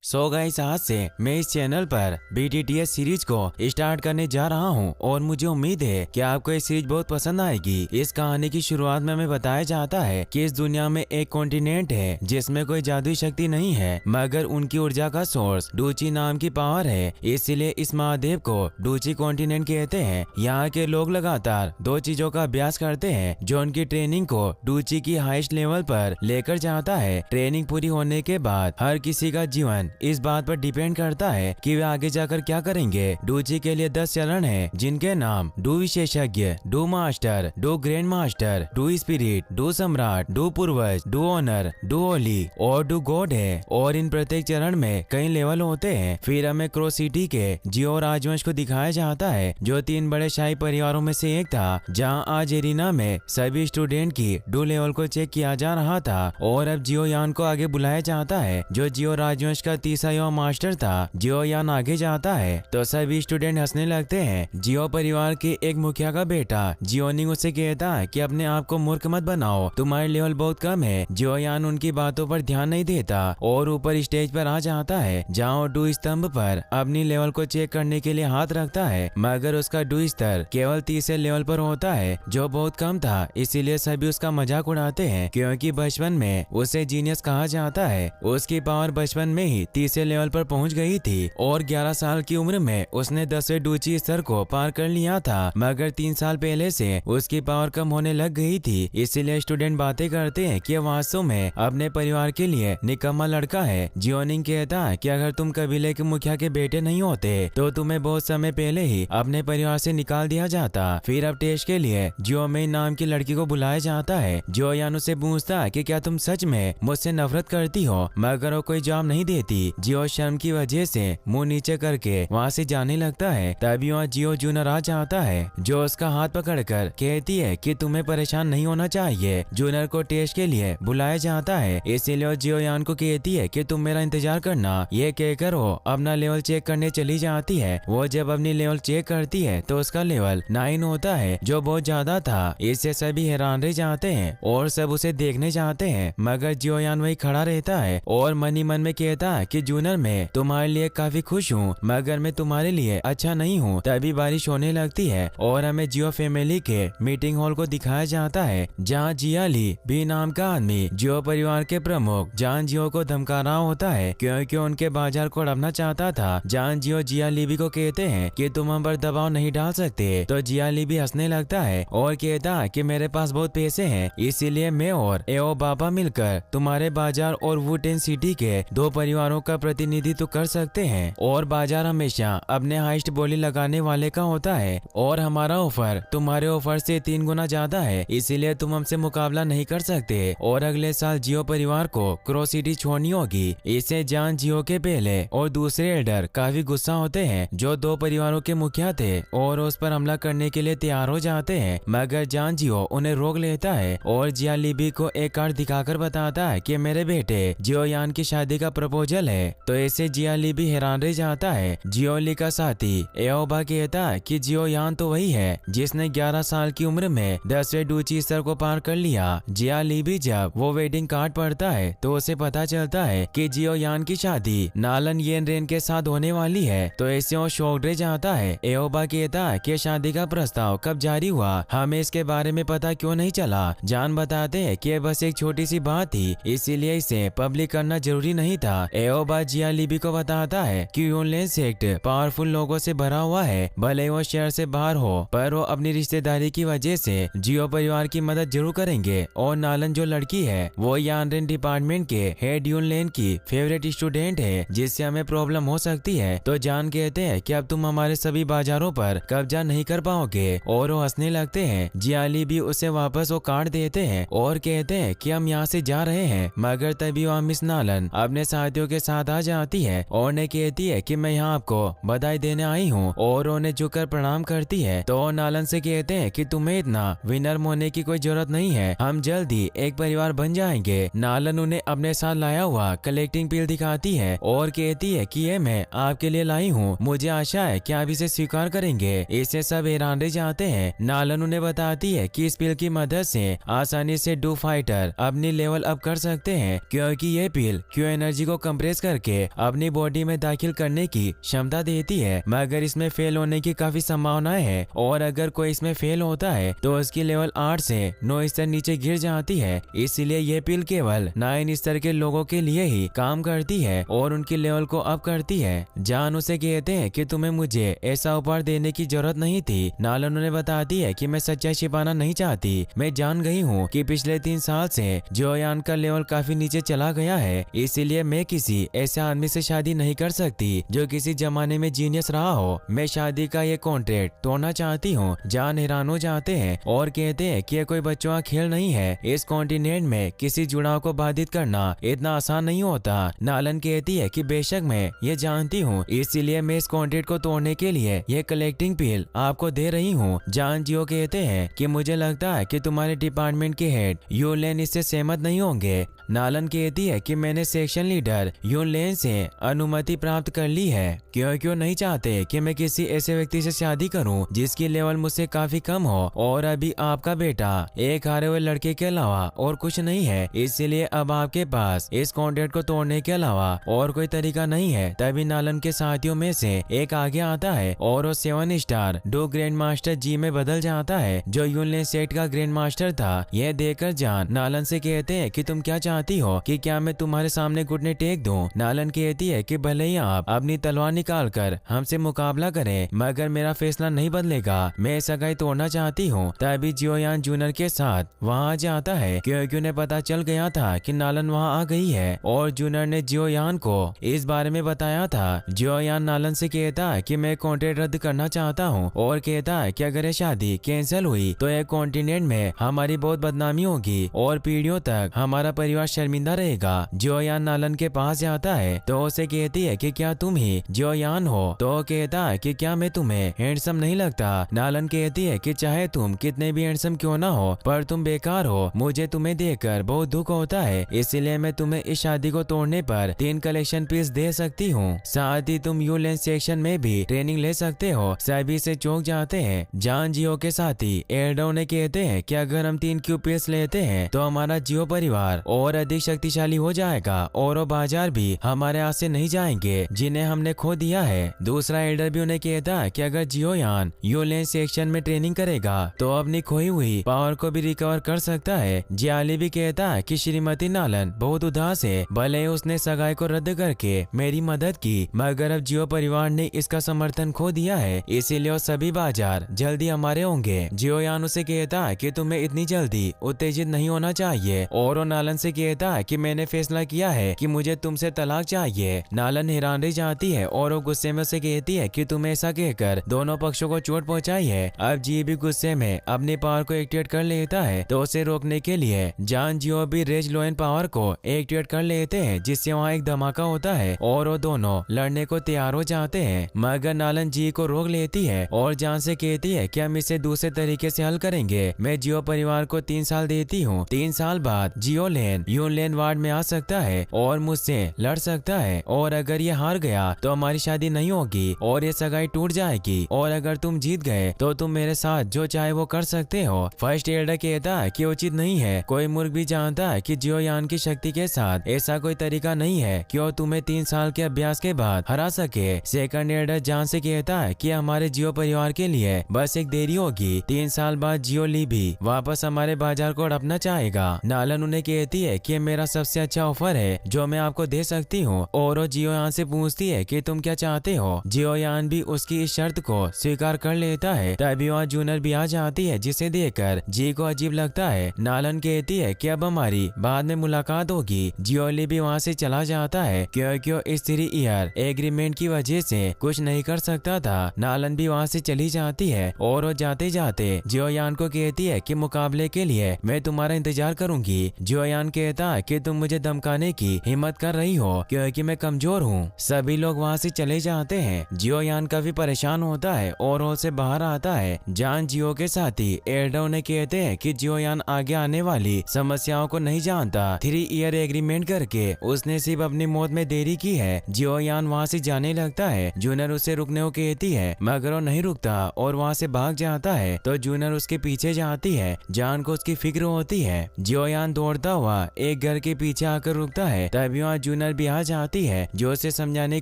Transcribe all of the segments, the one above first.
Guys, आज से मैं इस चैनल पर BTTS सीरीज को स्टार्ट करने जा रहा हूं और मुझे उम्मीद है कि आपको ये सीरीज बहुत पसंद आएगी। इस कहानी की शुरुआत में हमें बताया जाता है कि इस दुनिया में एक कॉन्टिनेंट है जिसमें कोई जादुई शक्ति नहीं है, मगर उनकी ऊर्जा का सोर्स डूची नाम की पावर है। इसीलिए इस महाद्वीप को डूची कॉन्टिनेंट कहते हैं। यहाँ के लोग लगातार दो चीजों का अभ्यास करते हैं जो उनकी ट्रेनिंग को डूची की हाईएस्ट लेवल पर लेकर जाता है। ट्रेनिंग पूरी होने के बाद हर किसी का जीवन इस बात पर डिपेंड करता है कि वे आगे जाकर क्या करेंगे। डूची के लिए 10 चरण हैं, जिनके नाम डू विशेषज्ञ, do master, do grand master, do spirit, do सम्राट, डू पूर्वज, डू ऑनर, डू होली और डू गॉड है। और इन प्रत्येक चरण में कई लेवल होते हैं। फिर हमें क्रो सिटी के जियो राजवंश को दिखाया जाता है, जो 3 बड़े शाही परिवारों में से एक था, जहाँ आज एरिना में सभी स्टूडेंट की डू लेवल को चेक किया जा रहा था। और अब जियो यान को आगे बुलाया जाता है, जो जियो राजवंश का तीसरा युवा मास्टर था। जियो यान आगे जाता है तो सभी स्टूडेंट हंसने लगते हैं। जियो परिवार के एक मुखिया का बेटा जियोनिंग उसे कहता है कि अपने आप को मूर्ख मत बनाओ, तुम्हारी लेवल बहुत कम है। जियो यान उनकी बातों पर ध्यान नहीं देता और ऊपर स्टेज पर आ जाता है, जहाँ डू स्तंभ पर अपनी लेवल को चेक करने के लिए हाथ रखता है, मगर उसका डू स्तर केवल 30 लेवल पर होता है, जो बहुत कम था। इसीलिए सभी उसका मजाक उड़ाते हैं, क्योंकि बचपन में उसे जीनियस कहा जाता है। उसकी पावर बचपन में ही 30 लेवल पर पहुंच गई थी और 11 साल की उम्र में उसने 10वें डूची स्तर को पार कर लिया था, मगर 3 साल पहले से उसकी पावर कम होने लग गई थी। इसीलिए स्टूडेंट बातें करते हैं कि वास्तव में अपने परिवार के लिए निकम्मा लड़का है। जियोनिंग कहता है कि अगर तुम कबीले के मुखिया के बेटे नहीं होते तो तुम्हें बहुत समय पहले ही अपने परिवार से निकाल दिया जाता। फिर अब टेस्ट के लिए जियो मेई नाम की लड़की को बुलाया जाता है। जियो यान उससे पूछता है कि क्या तुम सच में मुझसे नफरत करती हो, मगर वो कोई जवाब नहीं देती। जियो शर्म की वजह से मुंह नीचे करके वहाँ से जाने लगता है। तभी वहाँ जियो जूनियर आ जाता है, जो उसका हाथ पकड़कर कहती है कि तुम्हें परेशान नहीं होना चाहिए। जूनियर को टेस्ट के लिए बुलाया जाता है, इसीलिए वो जियो यान को कहती है कि तुम मेरा इंतजार करना। ये कहकर वो अपना लेवल चेक करने चली जाती है। वो जब अपनी लेवल चेक करती है तो उसका लेवल 9 होता है, जो बहुत ज्यादा था। इससे सभी हैरान रह जाते हैं और सब उसे देखने जाते हैं, मगर जियो यान वही खड़ा रहता है और मन ही मन में कहता है कि जूनियर मैं तुम्हारे लिए काफी खुश हूँ, मगर मैं तुम्हारे लिए अच्छा नहीं हूँ। तभी बारिश होने लगती है और हमें जियो फैमिली के मीटिंग हॉल को दिखाया जाता है, जहाँ जिया ली भी नाम का आदमी जियो परिवार के प्रमुख जान जियो को धमका रहा होता है, क्योंकि उनके बाजार को हड़पना चाहता था। जान जियो जिया लीबी को कहते हैं कि तुम हम पर दबाव नहीं डाल सकते, तो जिया लीबी हंसने लगता है और कहता है कि मेरे पास बहुत पैसे हैं, इसीलिए मैं और एओ बाबा मिलकर तुम्हारे बाजार और वुटेन सिटी के 2 परिवारों का प्रतिनिधित्व कर सकते हैं। और बाजार हमेशा अपने हाईएस्ट बोली लगाने वाले का होता है और हमारा ऑफर तुम्हारे ऑफर से 3 गुना ज्यादा है, इसीलिए तुम हमसे मुकाबला नहीं कर सकते। और अगले साल जियो परिवार को क्रो सिटी छोड़नी होगी। इसे जान जियो के पहले और दूसरे एल्डर काफी गुस्सा होते हैं, जो 2 परिवारों के मुखिया थे, और उस पर हमला करने के लिए तैयार हो जाते हैं, मगर जान जियो उन्हें रोक लेता है और जिया लीबी को एक कार्ड दिखाकर बताता है कि मेरे बेटे जियो यान की शादी का प्रपोजल है। तो ऐसे जिया लीबी हैरान रह जाता है। जियो ली का साथी एओबा कहता है कि जियो यान तो वही है जिसने 11 साल की उम्र में 10वें डूची स्तर को पार कर लिया। जिया लीबी जब वो वेडिंग कार्ड पढ़ता है तो उसे पता चलता है कि जियो यान की शादी नालन येन रेन के साथ होने वाली है, तो ऐसे वो शॉक्ड रह जाता है। एओबा कहता है कि शादी का प्रस्ताव कब जारी हुआ, हमें इसके बारे में पता क्यों नहीं चला। जान बताते हैं कि बस एक छोटी सी बात थी, इसीलिए इसे पब्लिक करना जरूरी नहीं था। एओबा जिया लीबी को बताता है कि यूनलेन सेक्ट पावरफुल लोगों से भरा हुआ है, भले वो शहर से बाहर हो, पर वो अपनी रिश्तेदारी की वजह से जियो परिवार की मदद जरूर करेंगे। और नालन जो लड़की है वो यानरेन डिपार्टमेंट के हेड यूनलेन की फेवरेट स्टूडेंट है, जिससे हमें प्रॉब्लम हो सकती है। तो जान कहते हैं कि अब तुम हमारे सभी बाजारों पर कब्जा नहीं कर पाओगे, और वो हंसने लगते हैं। जियाली भी उसे वापस वो कार्ड देते हैं और कहते हैं कि हम यहाँ से जा रहे हैं, मगर तभी वहाँ मिस नालन अपने साथियों के साथ आ जाती है और उन्हें कहती है कि मैं यहाँ आपको बधाई देने आई हूँ, और उन्हें झुककर प्रणाम करती है। तो नालन से कहते हैं कि तुम्हें इतना विनर होने की कोई जरूरत नहीं है, हम जल्द ही एक परिवार बन जाएंगे। नालन उन्हें अपने साथ लाया हुआ कलेक्टिंग पिल दिखाती है और कहती है कि ये मैं आपके लिए लाई हूँ, मुझे आशा है कि आप इसे स्वीकार करेंगे। इससे सब हैरान रह जाते हैं। नालन उन्हें बताती है कि इस पिल की मदद से आसानी से डू फाइटर अपनी लेवल अप कर सकते हैं, क्योंकि ये पिल क्यू एनर्जी को कंप्रेस रिप्लेस करके अपनी बॉडी में दाखिल करने की क्षमता देती है, मगर इसमें फेल होने की काफी संभावनाएं है और अगर कोई इसमें फेल होता है तो उसकी लेवल 8 से 9 स्तर नीचे गिर जाती है। इसीलिए ये पिल केवल 9 स्तर के लोगों के लिए ही काम करती है और उनकी लेवल को अप करती है। जान उसे कहते हैं कि तुम्हें मुझे ऐसा उपहार देने की जरूरत नहीं थी। नालन उन्हें बताती है कि मैं सच्चाई छिपाना नहीं चाहती, मैं जान गई हूँ कि पिछले 3 साल से जोयान का लेवल काफी नीचे चला गया है, इसीलिए मैं किसी ऐसे आदमी से शादी नहीं कर सकती जो किसी जमाने में जीनियस रहा हो। मैं शादी का ये कॉन्ट्रैक्ट तोड़ना चाहती हूँ। जान हैरान हो जाते हैं और कहते हैं कि यह कोई बच्चों का खेल नहीं है। इस कॉन्टिनेंट में किसी जुड़ाव को बाधित करना इतना आसान नहीं होता। नालन कहती है कि बेशक मैं ये जानती हूँ, इसीलिए मैं इस कॉन्ट्रैक्ट को तोड़ने के लिए ये कलेक्टिंग पिल आपको दे रही हूँ। जान जियो कहते हैं कि मुझे लगता है कि तुम्हारे डिपार्टमेंट के हेड यूलेन इससे सहमत नहीं होंगे। नालन कहती है कि मैंने सेक्शन लीडर यूलेन से अनुमति प्राप्त कर ली है। क्यों नहीं चाहते कि मैं किसी ऐसे व्यक्ति से शादी करूं जिसकी लेवल मुझसे काफी कम हो, और अभी आपका बेटा एक हारे हुए लड़के के अलावा और कुछ नहीं है, इसलिए अब आपके पास इस कॉन्ट्रैक्ट को तोड़ने के अलावा और कोई तरीका नहीं है। तभी नालन के साथियों में से एक आगे आता है और वो 7 स्टार डो ग्रैंड मास्टर जी में बदल जाता है, जो यूलेन सेट का ग्रैंड मास्टर था। यह देखकर जान नालन से कहते हैं कि तुम क्या चाहती हो कि क्या मैं तुम्हारे सामने घुटने टेक दूं? नालन कहती है कि भले ही आप अपनी तलवार निकाल कर हमसे मुकाबला करें, मगर मेरा फैसला नहीं बदलेगा। मैं सगाई तोड़ना चाहती हूँ। तभी जियोयान जूनियर के साथ वहाँ जाता है, क्योंकि उन्हें पता चल गया था कि नालन वहाँ आ गई है और जूनियर ने जियोयान को इस बारे में बताया था। जियोयान नालन से कहता है कि मैं कॉन्ट्रैक्ट रद्द करना चाहता हूँ और कहता है कि अगर ये शादी कैंसिल हुई तो एक कॉन्टिनेंट में हमारी बहुत बदनामी होगी और पीढ़ियों तक हमारा परिवार शर्मिंदा रहेगा। जियोयान नालन के पास जाता है तो उसे कहती है कि क्या तुम ही जियोयान हो? तो कहता है कि क्या मैं तुम्हें हैंडसम नहीं लगता? नालन कहती है कि चाहे तुम कितने भी हैंडसम क्यों ना हो, पर तुम बेकार हो। मुझे तुम्हें देखकर बहुत दुख होता है, इसलिए मैं तुम्हें इस शादी को तोड़ने पर 3 कलेक्शन पीस दे सकती हूँ। साथ ही तुम यूलेन सेक्शन में भी ट्रेनिंग ले सकते हो। सभी से चौंक जाते हैं। जान जियो के साथी एडो ने कहते हैं कि अगर हम 3 क्यू पीस लेते हैं तो हमारा जियो परिवार और अधिक शक्तिशाली हो जाएगा और वो बाजार भी हमारे हाथ से नहीं जाएंगे जिन्हें हमने खो दिया है। दूसरा एल्डर भी उन्हें कहता है कि अगर जियोयान यूलेन सेक्शन में ट्रेनिंग करेगा तो अपनी खोई हुई पावर को भी रिकवर कर सकता है। जियाली भी कहता है कि श्रीमती नालन बहुत उदास है, भले ही उसने सगाई को रद्द करके मेरी मदद की, मगर अब जियो परिवार ने इसका समर्थन खो दिया है, इसीलिए वो सभी बाजार जल्दी हमारे होंगे। जियोयान उसे कहता है कि तुम्हें इतनी जल्दी उत्तेजित नहीं होना चाहिए और वो नालन से कहता है कि मैंने फैसला किया है कि मुझे तुमसे तलाक चाहिए। नालन हैरान रह जाती है और वो गुस्से में उसे कहती है कि तुम्हें ऐसा कहकर दोनों पक्षों को चोट पहुंचाई है। अब जी भी गुस्से में अपनी पावर को एक्टिवेट कर लेता है, तो उसे रोकने के लिए जान जियो भी रेज लोएन पावर को एक्टिवेट कर लेते हैं, जिससे वहाँ एक धमाका होता है और वो दोनों लड़ने को तैयार हो जाते हैं। मगर नालन जी को रोक लेती है और जान से कहती है कि हम इसे दूसरे तरीके से हल करेंगे। मैं जियो परिवार को 3 साल देती हूँ। 3 साल बाद जियो लेन यूलेन वार्ड में आ सकता है और मुझसे लड़ सकता है, और अगर ये हार गया तो हमारी शादी नहीं होगी और ये सगाई टूट जाएगी, और अगर तुम जीत गए तो तुम मेरे साथ जो चाहे वो कर सकते हो। फर्स्ट एल्डर कहता है कि उचित नहीं है। कोई मूर्ख भी जानता है कि जियोयान की शक्ति के साथ ऐसा कोई तरीका नहीं है कि वो तुम्हें 3 साल के अभ्यास के बाद हरा सके। सेकंड एल्डर जान से कहता है कि हमारे जियो परिवार के लिए बस एक देरी होगी। 3 साल बाद जियो ली भी वापस हमारे बाजार को हड़पना चाहेगा। नालन उन्हें कहती है कि मेरा सबसे अच्छा ऑफर है जो मैं आपको दे सकती हूँ, और वो जियोयान से पूछती है कि तुम क्या चाहते हो। जियोयान भी उसकी इस शर्त को स्वीकार कर लेता है। तभी वहाँ जूनियर भी आ जाती है, जिसे देखकर जी को अजीब लगता है। नालन कहती है कि अब हमारी बाद में मुलाकात होगी। जियोली भी वहाँ से चला जाता है क्योंकि वो इस 3 ईयर एग्रीमेंट की वजह से कुछ नहीं कर सकता था। नालन भी वहाँ से चली जाती है और वो जाते जाते जियोयान को कहती है कि मुकाबले के लिए मैं तुम्हारा इंतजार करूंगी। जियोयान कहता है कि तुम मुझे धमकाने की हिम्मत कर रही हो क्योंकि मैं कमजोर हूँ। सभी लोग वहाँ से चले जाते हैं। जियोयान काफी परेशान होता है और हॉल से बाहर आता है। जान जियो के साथी एल्डर ने कहते हैं कि जियोयान आगे आने वाली समस्याओं को नहीं जानता। 3 ईयर एग्रीमेंट करके उसने सिर्फ अपनी मौत में देरी की है। जियोयान वहाँ से जाने लगता है। जूनियर उसे रुकने को कहती है, मगर वो नहीं रुकता और वहाँ से भाग जाता है, तो जूनियर उसके पीछे जाती है। जान को उसकी फिक्र होती है। जियोयान दौड़ता हुआ एक घर के पीछे आकर रुकता है। तभी वहाँ जूनियर जूनर भी आ जाती है जो उसे समझाने की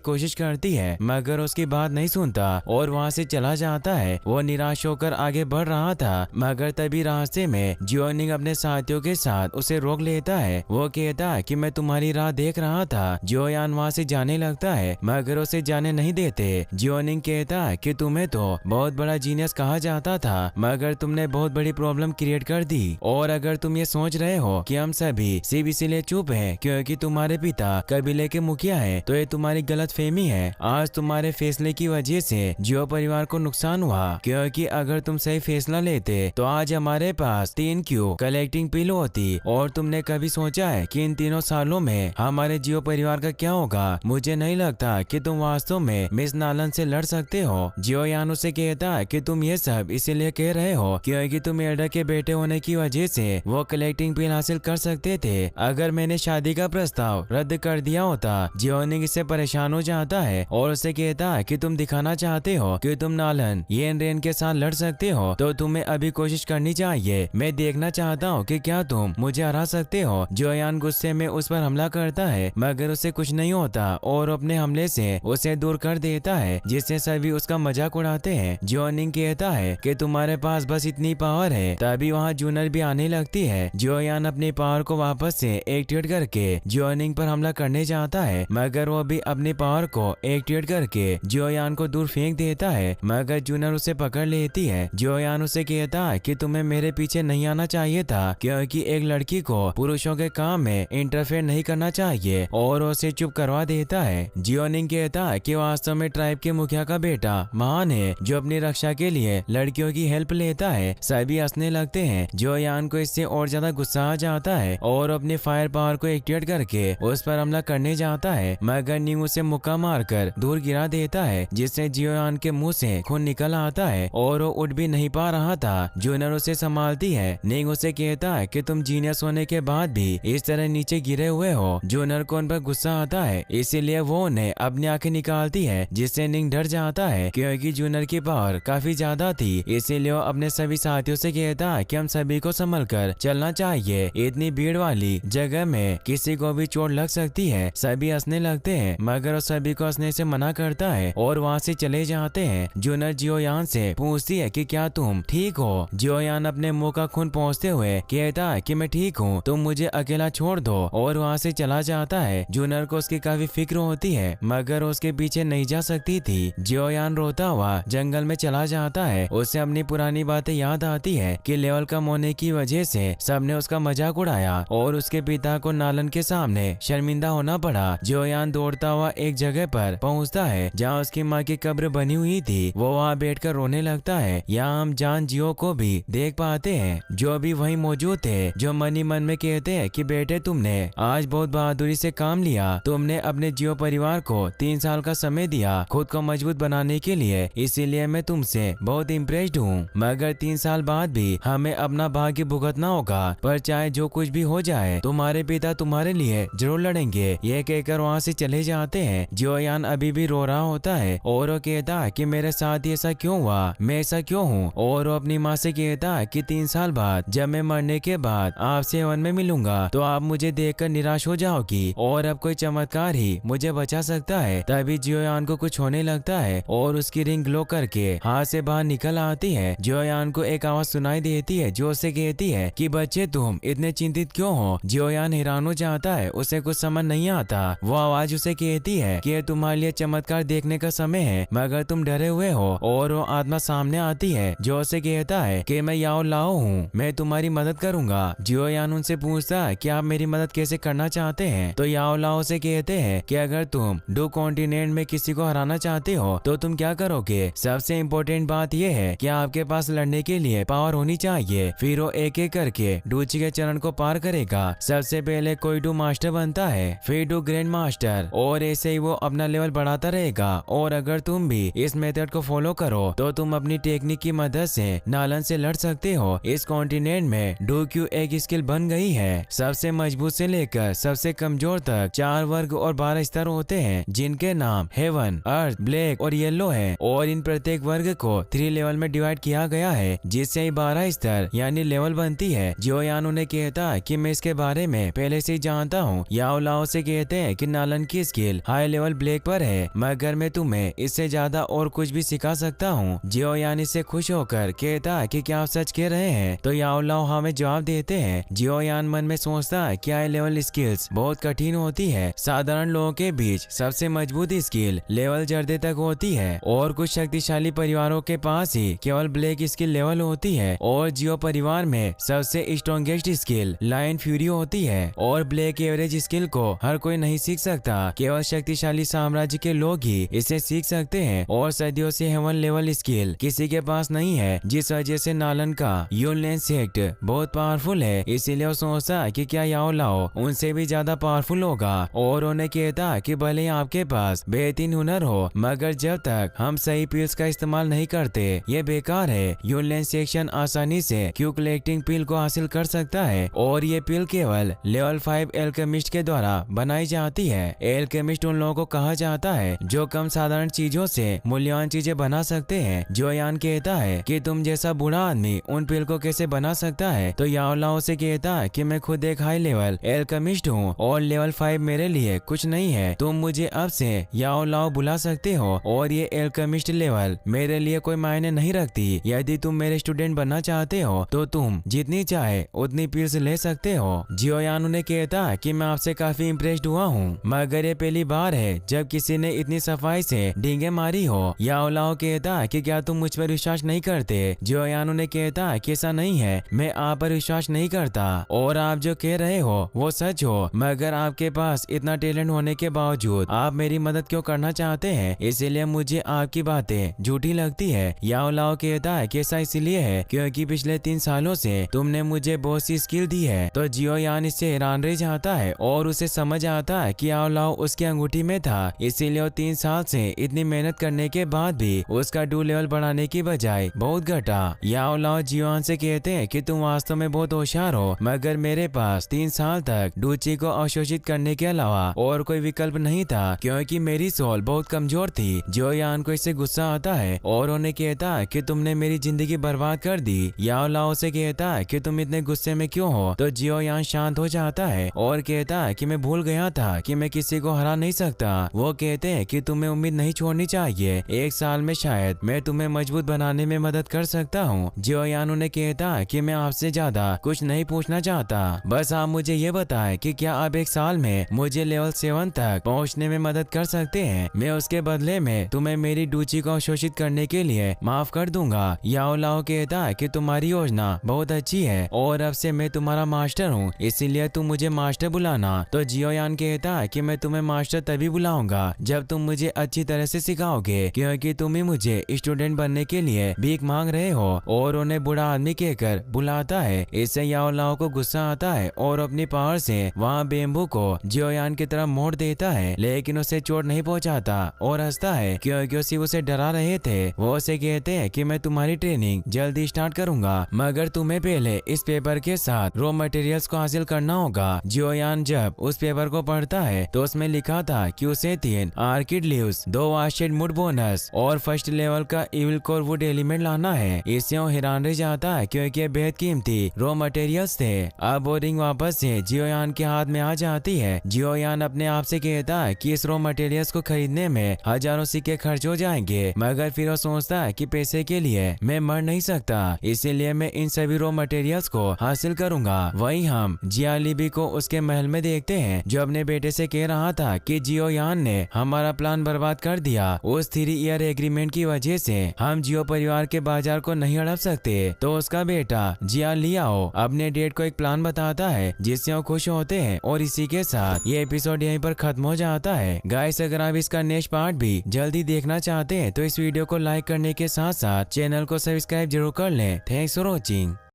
कोशिश करती है मगर उसकी बात नहीं सुनता और वहाँ से चला जाता है। वो निराश होकर आगे बढ़ रहा था मगर तभी रास्ते में जियोनिंग अपने साथियों के साथ उसे रोक लेता है। वो कहता है कि मैं तुम्हारी राह देख रहा था। जियोयान वहाँ से जाने लगता है मगर उसे जाने नहीं देते। जियोनिंग कहता है कि तुम्हें तो बहुत बड़ा जीनियस कहा जाता था मगर तुमने बहुत बड़ी प्रॉब्लम क्रिएट कर दी। और अगर तुम ये सोच रहे हो कि हम सभी सिर्फ इसीलिए चुप हैं क्योंकि तुम्हारे पिता कबीले के मुखिया हैं तो ये तुम्हारी गलतफहमी है। आज तुम्हारे फैसले की वजह से जियो परिवार को नुकसान हुआ क्योंकि अगर तुम सही फैसला लेते तो आज हमारे पास 3 क्यू कलेक्टिंग पिल होती। और तुमने कभी सोचा है कि इन 3 सालों में हमारे जियो परिवार का क्या होगा? मुझे नहीं लगता कि तुम वास्तव में मिस नालन से लड़ सकते हो। जियोयान उसे कहता है कि तुम ये सब इसीलिए कह रहे हो क्योंकि तुम एल्डर के बेटे होने की वजह से वो कलेक्टिंग पिल हासिल कर सकते थे। अगर मैंने शादी का प्रस्ताव रद्द कर दिया होता। जियोनिंग इससे परेशान हो जाता है और उसे कहता है कि तुम दिखाना चाहते हो कि तुम नालन येन रेन के साथ लड़ सकते हो तो तुम्हें अभी कोशिश करनी चाहिए। मैं देखना चाहता हूँ कि क्या तुम मुझे हरा सकते हो। जियोयान गुस्से में उस पर हमला करता है मगर उसे कुछ नहीं होता और अपने हमले से उसे दूर कर देता है जिससे सभी उसका मजाक उड़ाते हैं। जियोनिंग कहता है कि तुम्हारे पास बस इतनी पावर है। तभी वहाँ जूनर भी आने लगती है। जियोयान अपनी पावर को वापस से एक्टिवेट करके जियोनिंग पर हमला करने जाता है मगर वो भी अपनी पावर को एक्टिवेट करके जियोयान को दूर फेंक देता है मगर जूनर उसे पकड़ लेती है। जियोयान उसे कहता है कि तुम्हें मेरे पीछे नहीं आना चाहिए था क्योंकि एक लड़की को पुरुषों के काम में इंटरफेयर नहीं करना चाहिए और उसे चुप करवा देता है। जियोनिंग कहता है कि वास्तव में ट्राइब के मुखिया का बेटा महान है जो अपनी रक्षा के लिए लड़कियों की हेल्प लेता है। सभी हंसने लगते हैं। जियोयान को इससे और ज्यादा गुस्सा आ जाता है और अपने फायर पावर को एक्टिवेट करके उस पर हमला करने जाता है मगर निंग उसे मुक्का मारकर दूर गिरा देता है जिससे जियोयान के मुंह से खून निकल आता है और वो उठ भी नहीं पा रहा था। जूनर उसे संभालती है। निंग उसे कहता है कि तुम जीनियस होने के बाद भी इस तरह नीचे गिरे हुए हो। जूनर को उन पर गुस्सा आता है इसीलिए वो उन्हें अपनी आंखें निकालती है जिससे निंग डर जाता है क्योंकि जूनर की पावर काफी ज्यादा थी। इसीलिए वो अपने सभी साथियों से कहता है कि हम सभी को संभल कर चलना चाहिए। इतनी भीड़ वाली जगह में किसी को भी चोट लग सकती है। सभी हंसने लगते हैं मगर वो सभी को हंसने से मना करता है और वहाँ से चले जाते हैं। जूनर जियोयान से पूछती है कि क्या तुम ठीक हो? जियोयान अपने मुंह का खून पोंछते हुए कहता है कि मैं ठीक हूँ, तुम मुझे अकेला छोड़ दो और वहाँ से चला जाता है। जूनर को उसकी काफी फिक्र होती है मगर उसके पीछे नहीं जा सकती थी। जियोयान रोता हुआ जंगल में चला जाता है। उसे अपनी पुरानी बातें याद आती है कि लेवल कम होने की वजह से सबने उसका मजाक उड़ाया और उसके पिता को नालन के सामने शर्मिंदा होना पड़ा। जियोयान दौड़ता हुआ एक जगह पर पहुंचता है जहां उसकी माँ की कब्र बनी हुई थी। वो वहां बैठकर रोने लगता है। यहाँ हम जान जियो को भी देख पाते हैं जो भी वहीं मौजूद थे, जो मन ही मन में कहते हैं कि बेटे तुमने आज बहुत बहादुरी से काम लिया। तुमने अपने जियो परिवार को 3 साल का समय दिया खुद को मजबूत बनाने के लिए, इसीलिए मैं तुमसे बहुत इम्प्रेस्ड हूँ। मगर 3 साल बाद भी हमें अपना भाग्य भुगतना होगा, पर चाहे जो कुछ भी हो जाए तुम्हारे पिता तुम्हारे लिए जरूर लड़ेंगे। ये कहकर वहाँ से चले जाते हैं। जियोयान अभी भी रो रहा होता है और वो कहता है कि मेरे साथ ऐसा क्यों हुआ, मैं ऐसा क्यों हूँ। और वो अपनी माँ से कहता है कि 3 साल बाद जब मैं मरने के बाद आपसे हेवन में मिलूंगा तो आप मुझे देखकर निराश हो जाओगी और अब कोई चमत्कार ही मुझे बचा सकता है। तभी जियोयान को कुछ होने लगता है और उसकी रिंग ग्लो करके हाथ से बाहर निकल आती है। जियोयान को एक आवाज सुनाई देती है जो उसे कहती है कि बच्चे तुम इतने चिंतित क्यों हो। जियोयान हैरान हो जाता है, उसे कुछ समझ नहीं आता। वो आवाज उसे कहती है कि ये तुम्हारे लिए चमत्कार देखने का समय है मगर तुम डरे हुए हो। और वो आत्मा सामने आती है जो उसे कहता है कि मैं याओ लाओ हूँ, मैं तुम्हारी मदद करूंगा। जियोयान उनसे पूछता है कि आप मेरी मदद कैसे करना चाहते हैं। तो याओ लाओ से कहते हैं कि अगर तुम डू कॉन्टिनेंट में किसी को हराना चाहते हो तो तुम क्या करोगे। सबसे इम्पोर्टेंट बात यह है कि आपके पास लड़ने के लिए पावर होनी चाहिए। फिर वो एक एक करके डूची के चरण को पार करेगा। सबसे पहले कोई डू मास्टर बनता है, फिर डू ग्रैंड मास्टर, और ऐसे ही वो अपना लेवल बढ़ाता रहेगा। और अगर तुम भी इस मेथड को फॉलो करो तो तुम अपनी टेक्निक की मदद से नालन से लड़ सकते हो। इस कॉन्टिनेंट में डू क्यू एक स्किल बन गई है। सबसे मजबूत से लेकर सबसे कमजोर तक 4 वर्ग और 12 स्तर होते हैं जिनके नाम हेवन, अर्थ, ब्लैक और येलो है। और इन प्रत्येक वर्ग को 3 लेवल में डिवाइड किया गया है जिससे 12 स्तर यानी लेवल बनती है। जियोयान उन्हें कहता है कि मैं इसके बारे में पहले से ही जानता हूँ। याओ लाओ लाओ से कहते हैं कि नालन की स्किल हाई लेवल ब्लैक पर है, मगर मैं तुम्हें इससे ज्यादा और कुछ भी सिखा सकता हूँ। जियो यान इससे खुश होकर कहता है कि क्या आप सच कह रहे हैं? तो याओ लाओ हमें जवाब देते हैं। जियो यान मन में सोचता है कि हाई लेवल स्किल्स बहुत कठिन होती है। साधारण लोगों के बीच सबसे मजबूत स्किल लेवल जर्दे तक होती है और कुछ शक्तिशाली परिवारों के पास ही केवल ब्लैक स्किल लेवल होती है। और जियो परिवार में सबसे स्ट्रॉन्गेस्ट स्किल लाइन फ्यूरी होती है और ब्लैक एवरेज स्किल को हर कोई नहीं सीख सकता, केवल शक्तिशाली साम्राज्य के लोग ही इसे सीख सकते हैं। और सदियों से हेवन लेवल स्किल किसी के पास नहीं है, जिस वजह से नालन का यूनलैंड सेक्ट बहुत पावरफुल है। इसीलिए वो सोचता कि क्या याओ लाओ उनसे भी ज्यादा पावरफुल होगा और उन्हें कहता कि भले आपके पास बेहतरीन हुनर हो, मगर जब तक हम सही पिल्स का इस्तेमाल नहीं करते ये बेकार है। यूनलैंड सेक्शन आसानी से क्यू कलेक्टिंग पिल को हासिल कर सकता है और ये पिल केवल लेवल 5 एल्केमिस्ट के द्वारा बनाई जाती है। एल्केमिस्ट उन लोगों को कहा जाता है जो कम साधारण चीजों से मूल्यवान चीजें बना सकते हैं। जो यान कहता है कि तुम जैसा बूढ़ा आदमी उन पिल को कैसे बना सकता है? तो याओ लाओ से कहता है कि मैं खुद एक हाई लेवल एल्केमिस्ट हूँ और लेवल 5 मेरे लिए कुछ नहीं है। तुम मुझे अब से याओ लाओ बुला सकते हो और ये एल्केमिस्ट लेवल मेरे लिए कोई मायने नहीं रखती। यदि तुम मेरे स्टूडेंट बनना चाहते हो तो तुम जितनी चाहे उतनी पिल्स ले सकते हो। जियो यान उन्हें कहता है कि मैं आपसे काफी इम्प्रेस्ड हुआ हूँ, मगर ये पहली बार है जब किसी ने इतनी सफाई से डींगे मारी हो। याओ लाओ कहता है कि क्या तुम मुझ पर विश्वास नहीं करते? जियो यान उन्हें कहता है कि ऐसा नहीं है, मैं आप पर विश्वास नहीं करता और आप जो कह रहे हो वो सच हो, मगर आपके पास इतना टैलेंट होने के बावजूद आप मेरी मदद क्यों करना चाहते हैं? इसीलिए मुझे आपकी बातें झूठी लगती है। याओ लाओ कहता है कि ऐसा इसलिए है क्योंकि पिछले 3 सालों से तुमने मुझे बहुत सी स्किल दी है। तो जियो यान इससे हैरान रह जाता है और उसे समझ आता है कि याओ लाओ उसकी अंगूठी में था, इसीलिए वो 3 साल से इतनी मेहनत करने के बाद भी उसका डू लेवल बढ़ाने की बजाय बहुत घटा। याओ लाओ जियो यान से कहते हैं कि तुम वास्तव में बहुत होशियार हो, मगर मेरे पास 3 साल तक डूची को अवशोषित करने के अलावा और कोई विकल्प नहीं था क्योंकि मेरी सोल बहुत कमजोर थी। जियो यान को इससे गुस्सा आता है और उन्हें कहता है कि तुमने मेरी जिंदगी बर्बाद कर दी। याओ लाओ से कहता है कि तुम इतने गुस्से में क्यों हो? तो जियो यान शांत हो जाता है और कहता है कि मैं भूल गया था कि मैं किसी को हरा नहीं सकता। वो कहते हैं कि तुम्हें उम्मीद नहीं छोड़नी चाहिए, 1 साल में शायद मैं तुम्हें मजबूत बनाने में मदद कर सकता हूँ। जियो यान उन्हें कहता है कि मैं आपसे ज्यादा कुछ नहीं पूछना चाहता, बस आप मुझे ये बताएं कि क्या आप 1 साल में मुझे लेवल 7 तक पहुँचने में मदद कर सकते हैं? मैं उसके बदले में तुम्हें मेरी डूची को अवशोषित करने के लिए माफ कर दूंगा। याओ लाओ कहता है कि तुम्हारी योजना बहुत अच्छी है और अब से मैं तुम्हारा मास्टर हूँ, इसीलिए तुम मुझे मास्टर बुलाना। तो जियो यान कहता है कि मैं तुम्हें मास्टर तभी बुलाऊंगा जब तुम मुझे अच्छी तरह से सिखाओगे, क्योंकि तुम ही मुझे स्टूडेंट बनने के लिए भीख मांग रहे हो। और उन्हें बूढ़ा आदमी कहकर बुलाता है। इससे याओ लाओ को गुस्सा आता है और अपनी पावर से वहाँ बेम्बू को जियो यान की तरफ मोड़ देता है, लेकिन उसे चोट नहीं पहुँचाता और हंसता है क्योंकि उसे डरा रहे थे। वो उसे कहते हैं कि मैं तुम्हारी ट्रेनिंग जल्दी स्टार्ट करूंगा, मगर तुम्हें पहले इस पेपर के साथ रॉ मटेरियल्स को हासिल करना होगा। जियो यान जब उस पेपर को पढ़ता है तो उसमें लिखा था कि उसे 3 आर्किड लीव्स, 2 वाशेड मुड बोनस और फर्स्ट लेवल का इविल कोर वुड एलिमेंट लाना है। इससे वो हैरान रह जाता है क्योंकि ये बेहद कीमती रॉ मटेरियल्स थे। अब वो रिंग वापस से जियो यान के हाथ में आ जाती है। जियो यान अपने आप से कहता है कि इस रॉ मटेरियल्स को खरीदने में हजारों सिक्के खर्च हो जाएंगे, मगर फिर वो सोचता है कि पैसे के लिए मैं मर नहीं सकता, इसीलिए मैं इन सभी रॉ मटेरियल्स को हासिल करूंगा। वहीं हम जिया लिबी को उसके महल में देखते हैं जो अपने बेटे से कह रहा था कि जियो यान ने हमारा प्लान बर्बाद कर दिया। उस 3 ईयर एग्रीमेंट की वजह से हम जियो परिवार के बाजार को नहीं हड़प सकते। तो उसका बेटा जिया लियाओ अपने डेड को एक प्लान बताता है जिससे वो खुश होते हैं और इसी के साथ ये एपिसोड यहीं पर खत्म हो जाता है। गाइस, अगर आप इसका नेक्स्ट पार्ट भी जल्दी देखना चाहते हैं तो इस वीडियो को लाइक करने के साथ साथ चैनल को सब्सक्राइब जरूर कर लें। Thanks for watching.